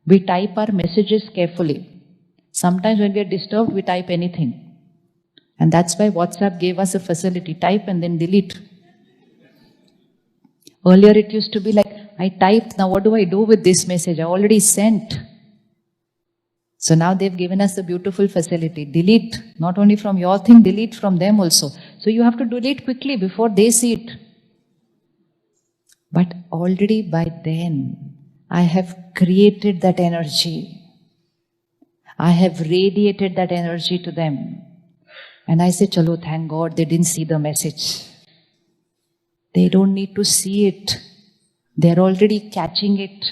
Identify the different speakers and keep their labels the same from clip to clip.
Speaker 1: We type our messages carefully. Sometimes when we are disturbed, we type anything. And that's why WhatsApp gave us a facility. Type and then delete. Earlier it used to be like, I typed, now what do I do with this message? I already sent. So now they've given us a beautiful facility. Delete. Not only from your thing, delete from them also. So you have to delete quickly before they see it. But already by then, I have created that energy. I have radiated that energy to them. And I say, Chalo, thank God they didn't see the message. They don't need to see it. They're already catching it.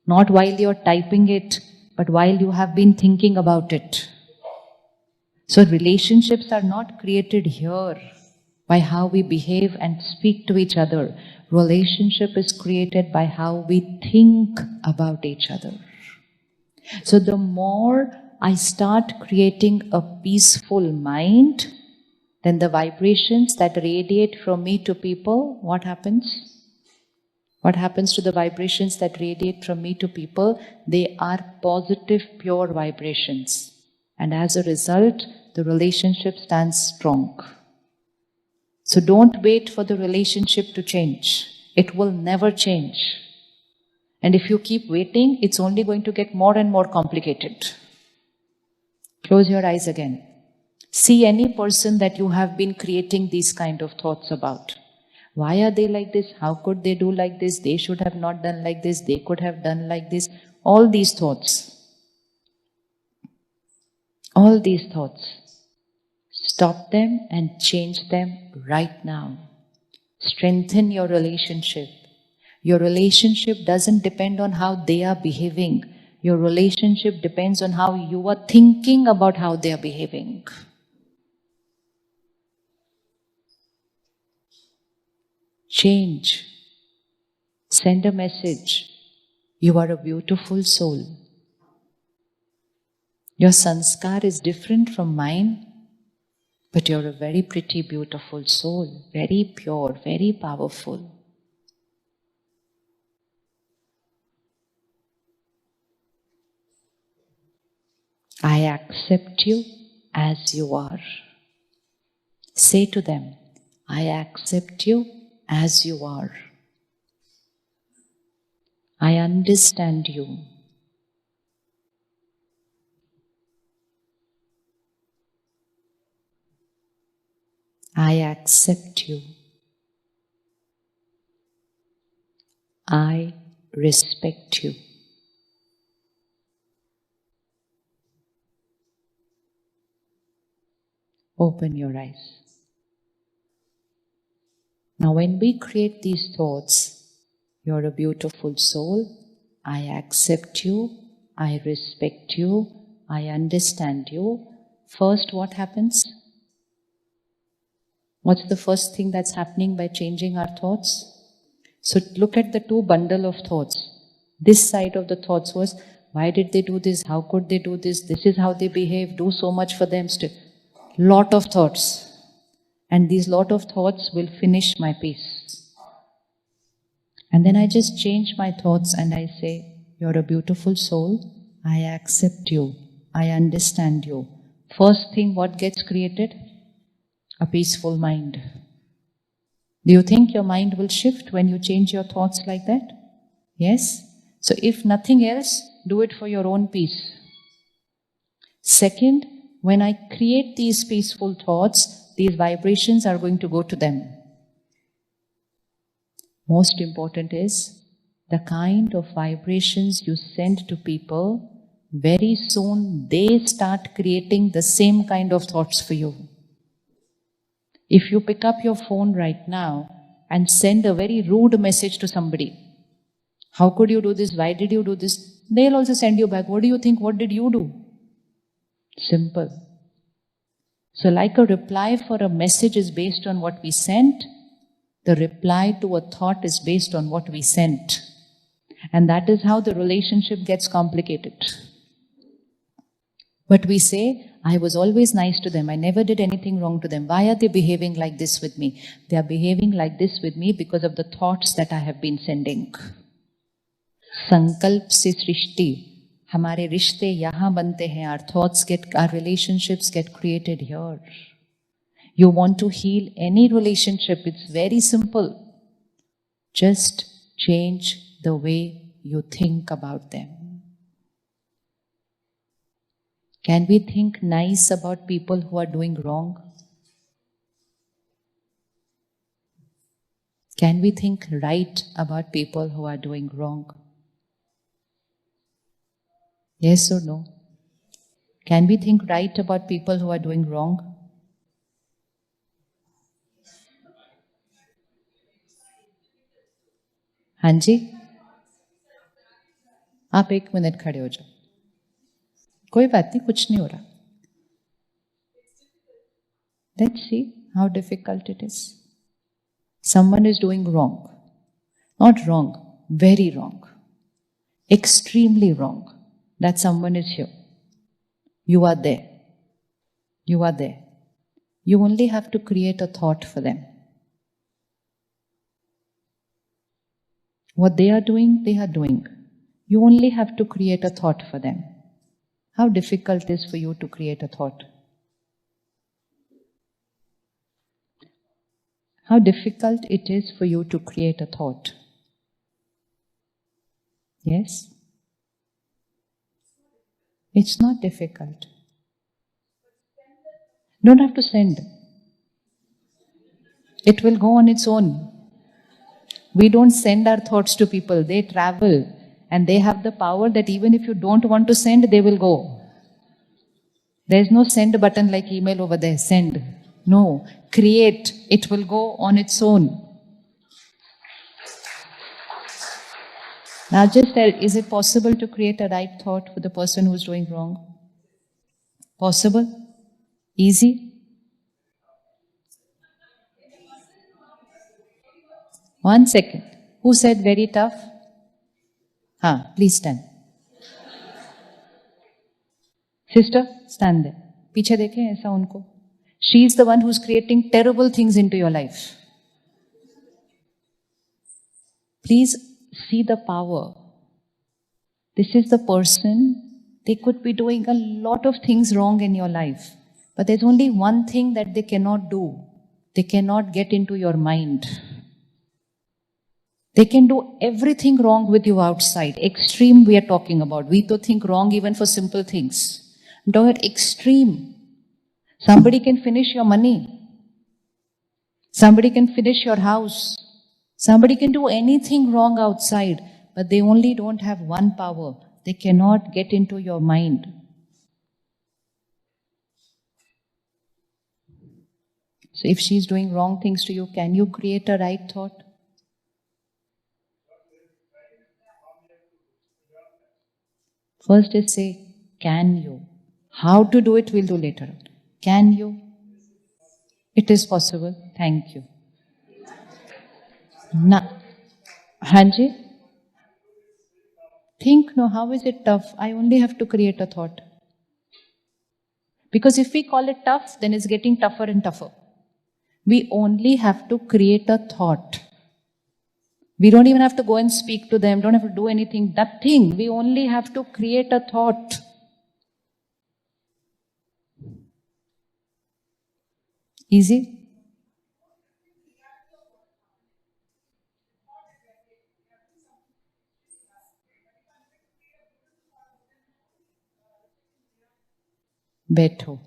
Speaker 1: Not while you're typing it, but while you have been thinking about it. So relationships are not created here by how we behave and speak to each other. Relationship is created by how we think about each other. So the more I start creating a peaceful mind, then the vibrations that radiate from me to people, what happens? What happens to the vibrations that radiate from me to people? They are positive, pure vibrations. And as a result, the relationship stands strong. So don't wait for the relationship to change. It will never change. And if you keep waiting, it's only going to get more and more complicated. Close your eyes again. See any person that you have been creating these kind of thoughts about. Why are they like this? How could they do like this? They should have not done like this. They could have done like this. All these thoughts. All these thoughts. Stop them and change them right now. Strengthen your relationship. Your relationship doesn't depend on how they are behaving. Your relationship depends on how you are thinking about how they are behaving. Change. Send a message. You are a beautiful soul. Your sanskar is different from mine, but you're a very pretty, beautiful soul. Very pure, very powerful. I accept you as you are. Say to them, I accept you as you are. I understand you. I accept you. I respect you. Open your eyes. Now when we create these thoughts, you're a beautiful soul, I accept you, I respect you, I understand you. First, what happens? What's the first thing that's happening by changing our thoughts? So look at the two bundle of thoughts. This side of the thoughts was, why did they do this? How could they do this? This is how they behave. Do so much for them still. Lot of thoughts. And these lot of thoughts will finish my peace. And then I just change my thoughts and I say, you're a beautiful soul. I accept you. I understand you. First thing, what gets created? A peaceful mind. Do you think your mind will shift when you change your thoughts like that? Yes? So if nothing else, do it for your own peace. Second, when I create these peaceful thoughts, these vibrations are going to go to them. Most important is the kind of vibrations you send to people, very soon they start creating the same kind of thoughts for you. If you pick up your phone right now and send a very rude message to somebody, how could you do this? Why did you do this? They'll also send you back, what do you think? What did you do? Simple. So like a reply for a message is based on what we sent, the reply to a thought is based on what we sent. And that is how the relationship gets complicated. But we say, I was always nice to them. I never did anything wrong to them. Why are they behaving like this with me? They are behaving like this with me because of the thoughts that I have been sending. Sankalp se srishti. हमारे रिश्ते यहाँ बनते हैं. Our relationships get created here. You want to heal any relationship, it's very simple. Just change the way you think about them. Can we think nice about people who are doing wrong? Can we think right about people who are doing wrong? Yes or no? Can we think right about people who are doing wrong? हाँ जी, आप 1 minute खड़े हो जाओ. कोई बात नहीं, कुछ नहीं हो रहा. Let's see how difficult it is. Someone is doing wrong. Not wrong, very wrong. Extremely wrong. That someone is here. You are there. You are there. You only have to create a thought for them. What they are doing, they are doing. You only have to create a thought for them. How difficult it is for you to create a thought? How difficult it is for you to create a thought? Yes? It's not difficult. Don't have to send. It will go on its own. We don't send our thoughts to people. They travel and they have the power that even if you don't want to send, they will go. There's no send button like email over there. Send. No. Create. It will go on its own. Now just tell, is it possible to create a right thought for the person who's doing wrong? Possible? Easy? One second. Who said very tough? Please stand. Sister, stand there. पीछे देखें ऐसा उनको. She is the one who's creating terrible things into your life. Please see the power. This is the person, they could be doing a lot of things wrong in your life. But there's only one thing that they cannot do. They cannot get into your mind. They can do everything wrong with you outside. Extreme we are talking about. We don't think wrong even for simple things. I'm talking about extreme. Somebody can finish your money. Somebody can finish your house. Somebody can do anything wrong outside, but they only don't have one power. They cannot get into your mind. So if she's doing wrong things to you, can you create a right thought? First is say, can you? How to do it, we'll do later. Can you? It is possible. Thank you. Hanji? Think, no, how is it tough? I only have to create a thought. Because if we call it tough, then it's getting tougher and tougher. We only have to create a thought. We don't even have to go and speak to them, don't have to do anything. Nothing. We only have to create a thought. Easy? Betho.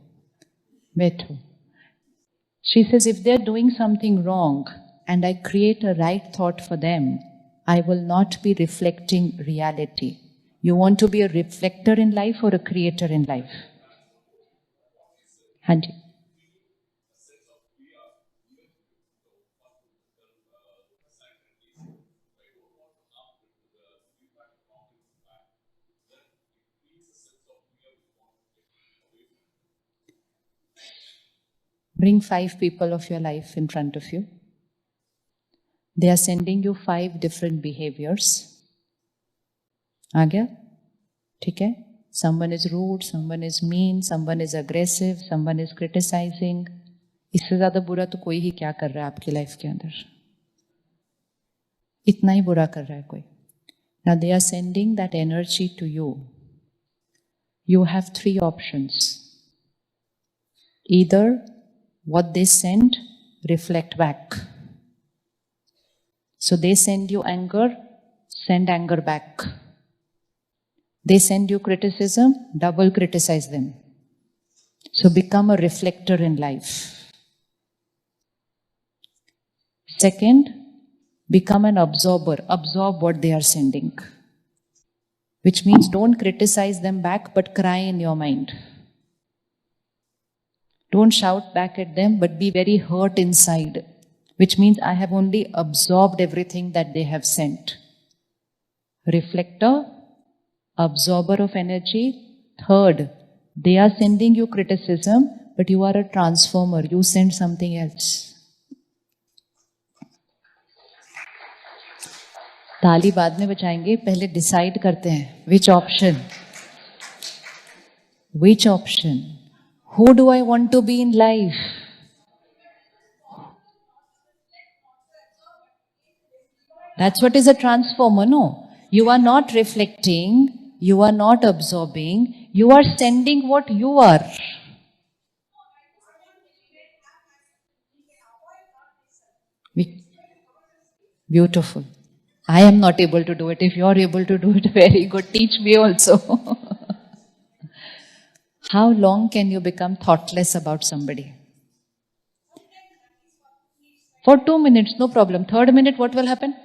Speaker 1: She says, if they're doing something wrong and I create a right thought for them, I will not be reflecting reality. You want to be a reflector in life or a creator in life? Hanji. Bring 5 people of your life in front of you. They are sending you 5 different behaviors. आ गया? ठीक है? Someone is rude, someone is mean, someone is aggressive, someone is criticizing. इससे ज़्यादा बुरा तो कोई ही क्या कर रहा है आपकी लाइफ के अंदर? इतना ही बुरा कर रहा है कोई. Now they are sending that energy to you. you have three options. Either what they send, reflect back. So they send you anger, send anger back. They send you criticism, double criticize them. So become a reflector in life. Second, become an absorber. Absorb what they are sending. Which means don't criticize them back, but cry in your mind. Don't shout back at them, but be very hurt inside. Which means I have only absorbed everything that they have sent. Reflector, absorber of energy. Third, they are sending you criticism, but you are a transformer. You send something else. ताली बाद में बजाएंगे, पहले decide करते हैं which option. Which option? Who do I want to be in life? That's what is a transformer, no? You are not reflecting, you are not absorbing, you are sending what you are. Beautiful. I am not able to do it. If you are able to do it, very good. Teach me also. How long can you become thoughtless about somebody? For 2 minutes, no problem. Third minute, what will happen?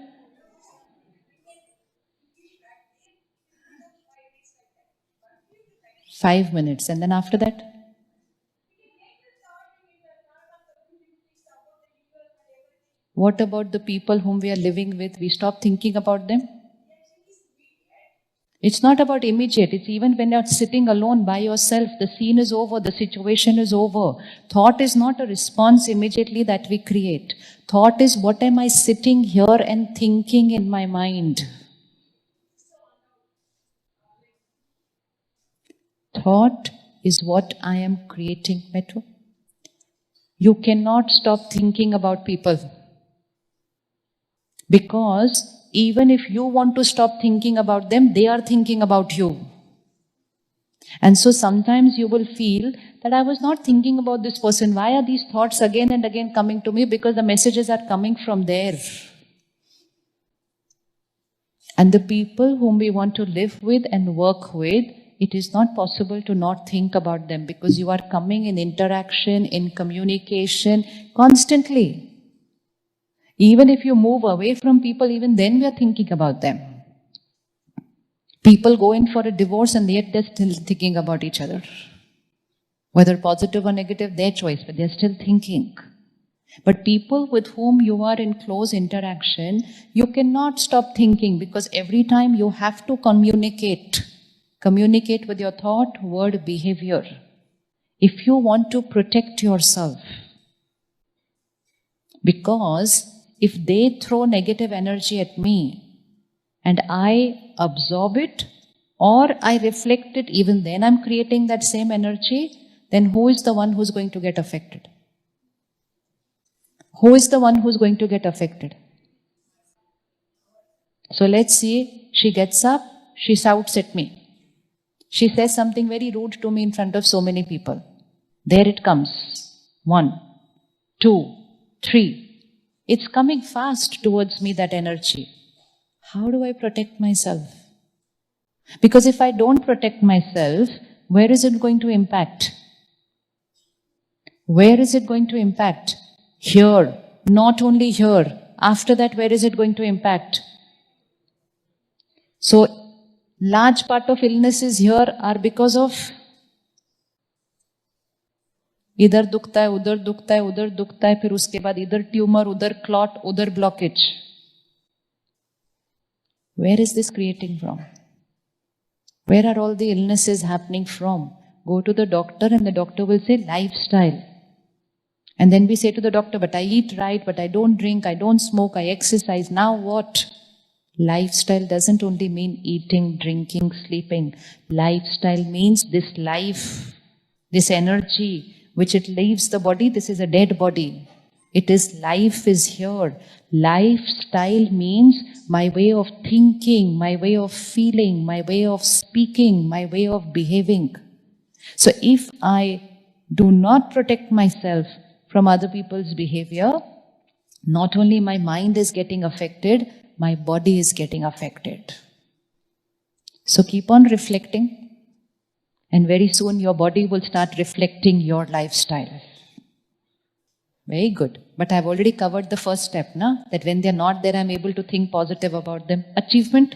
Speaker 1: Five minutes. And then after that? What about the people whom we are living with? We stop thinking about them? It's not about immediate. It's even when you're sitting alone by yourself, the scene is over, the situation is over. Thought is not a response immediately that we create. Thought is, what am I sitting here and thinking in my mind? Thought is what I am creating. Metro. You cannot stop thinking about people. Because even if you want to stop thinking about them, they are thinking about you. And so sometimes you will feel that I was not thinking about this person. Why are these thoughts again and again coming to me? Because the messages are coming from there. And the people whom we want to live with and work with, it is not possible to not think about them because you are coming in interaction, in communication constantly. Even if you move away from people, even then we are thinking about them. People go in for a divorce and yet they're still thinking about each other. Whether positive or negative, their choice, but they're still thinking. But people with whom you are in close interaction, you cannot stop thinking because every time you have to communicate. Communicate with your thought, word, behavior. If you want to protect yourself. Because if they throw negative energy at me and I absorb it or I reflect it, even then I'm creating that same energy, then who is the one who's going to get affected? Who is the one who's going to get affected? So let's see, she gets up, she shouts at me. She says something very rude to me in front of so many people. There it comes. 1, 2, 3. It's coming fast towards me, that energy. How do I protect myself? Because if I don't protect myself, where is it going to impact? Where is it going to impact? Here. Not only here. After that, where is it going to impact? So, large part of illnesses here are because of इधर दुखता है, उधर दुखता है, उधर दुखता है, फिर उसके बाद इधर ट्यूमर, उधर क्लॉट, उधर blockage. Where is this creating from? Where are all the illnesses happening from? Go to the doctor and the doctor will say lifestyle. And then we say to the doctor, but I eat right, but I don't drink, I don't smoke, I exercise. Now what? Lifestyle doesn't only mean eating, drinking, sleeping. Lifestyle means this life, this energy, which it leaves the body, this is a dead body. It is life is here. Lifestyle means my way of thinking, my way of feeling, my way of speaking, my way of behaving. So if I do not protect myself from other people's behavior, not only my mind is getting affected, my body is getting affected. So keep on reflecting, and very soon your body will start reflecting your lifestyle. Very good. But I've already covered the first step, na? That when they're not there, I'm able to think positive about them. Achievement.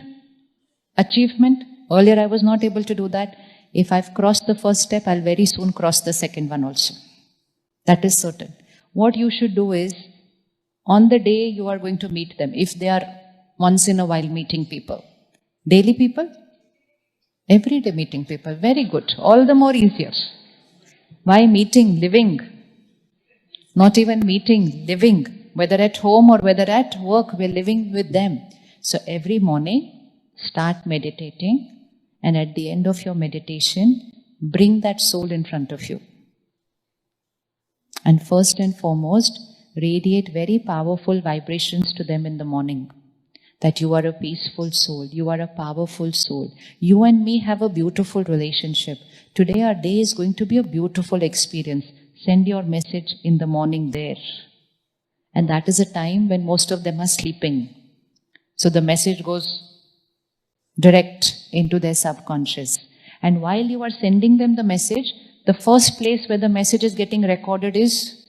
Speaker 1: Achievement. Earlier I was not able to do that. If I've crossed the first step, I'll very soon cross the second one also. That is certain. What you should do is, on the day you are going to meet them, if they are once in a while meeting people, daily people, everyday meeting people, very good, all the more easier. Why meeting, living? Not even meeting, living, whether at home or whether at work, we're living with them. So every morning, start meditating, and at the end of your meditation, bring that soul in front of you. And first and foremost, radiate very powerful vibrations to them in the morning. That you are a peaceful soul, you are a powerful soul. You and me have a beautiful relationship. Today our day is going to be a beautiful experience. Send your message in the morning there. And that is a time when most of them are sleeping. So the message goes direct into their subconscious. And while you are sending them the message, the first place where the message is getting recorded is,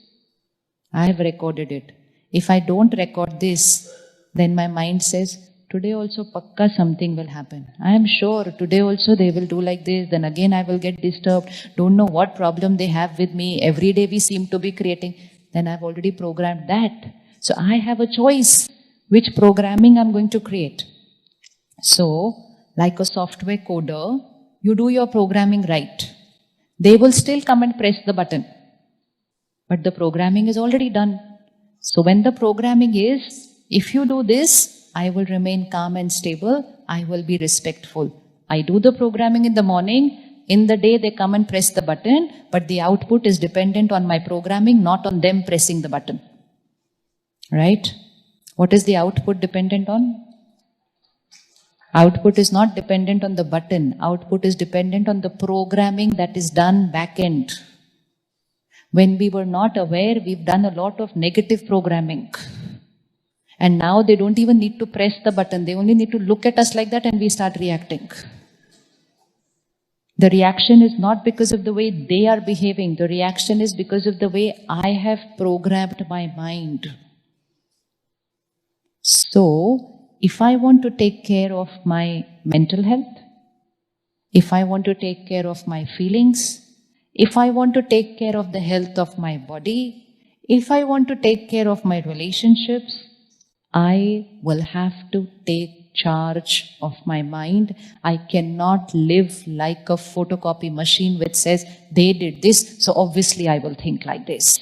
Speaker 1: I have recorded it. If I don't record this, then my mind says, today also pakka something will happen. I am sure today also they will do like this, then again I will get disturbed. Don't know what problem they have with me. Every day we seem to be creating. Then I've already programmed that. So I have a choice which programming I'm going to create. So, like a software coder, you do your programming right. They will still come and press the button. But the programming is already done. So when the programming is, if you do this, I will remain calm and stable, I will be respectful. I do the programming in the morning, in the day they come and press the button, but the output is dependent on my programming, not on them pressing the button. Right? What is the output dependent on? Output is not dependent on the button. Output is dependent on the programming that is done back end. When we were not aware, we've done a lot of negative programming. And now they don't even need to press the button. They only need to look at us like that and we start reacting. The reaction is not because of the way they are behaving. The reaction is because of the way I have programmed my mind. So, if I want to take care of my mental health, if I want to take care of my feelings, if I want to take care of the health of my body, if I want to take care of my relationships, I will have to take charge of my mind. I cannot live like a photocopy machine which says, they did this, so obviously I will think like this.